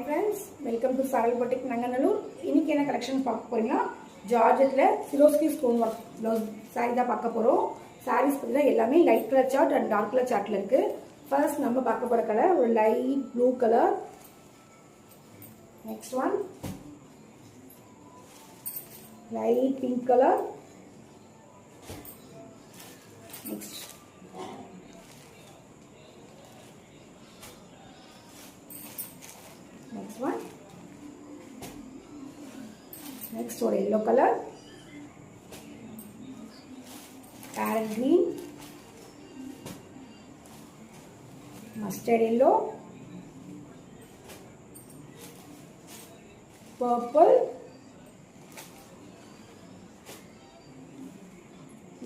Hi friends, welcome to Saral Boutique Nanganallur. இன்னைக்கு என்ன collection பார்க்க போறீங்கன்னா ஜார்ஜெட்ல Swarovski stone work blouse saree தான் பார்க்க போறோம். sarees பத்தில எல்லாமே light colour chart and dark colour சார்ட்ல இருக்கு. ஃபர்ஸ்ட் நம்ம பார்க்க போற கலர் ஒரு light blue colour. Next one light pink colour. Next next one, next or yellow color, parrot green, mustard yellow, purple,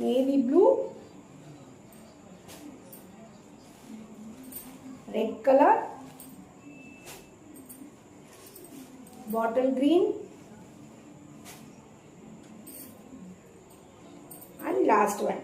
navy blue, red color, bottle green and last one.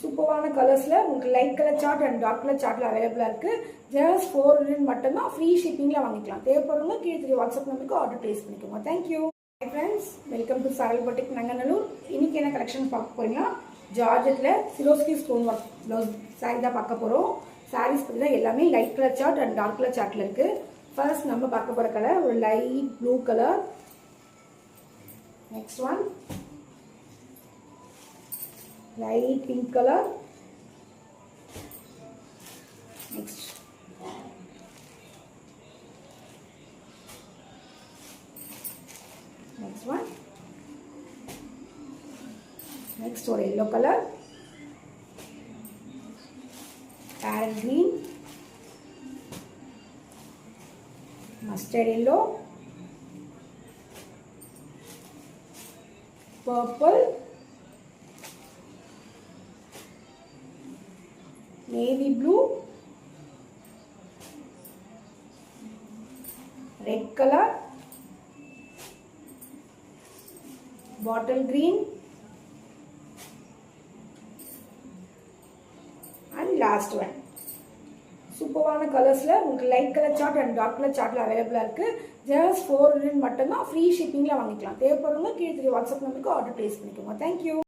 சூப்பரான கலர்ஸ்ல உங்களுக்கு light colour chart and dark colour சார்ட்ல அவைலபிளா இருக்கு. Just 400 மட்டும் தான் free ஷிப்பிங்ல வாங்கிக்கலாம். தேவைப்படுறவங்க கீழே வாட்ஸ்அப் நம்பருக்கு ஆர்டர் பிளேஸ் பண்ணிக்கோங்க. Thank you. Hi friends, welcome to Saral Boutique Nanganallur. இன்னைக்கு என்ன கலெக்ஷன் பார்க்க போறீங்கன்னா ஜார்ஜெட்ல Swarovski stone work blouse saree தான் பார்க்க போறோம். sarees பத்தில எல்லாமே light colour chart and dark colour சார்ட்ல இருக்கு. First நம்ம பார்க்க போற கலர் ஒரு light blue colour. Next one light pink colour. Next next one next ஒரு yellow colour, parrot green, mustard yellow, purple, navy blue, red color, bottle green and last one. சூப்பரான கலர்ஸ்ல உங்களுக்கு light colour chart and dark colour சார்ட்ல அவைலபிளா இருக்கு. Just 400 மட்டும் தான் free ஷிப்பிங்ல வாங்கிக்கலாம். தேவைப்படுறவங்க கீழே வாட்ஸ்அப் நம்பருக்கு ஆர்டர் பிளேஸ் பண்ணிக்கோங்க. Thank you.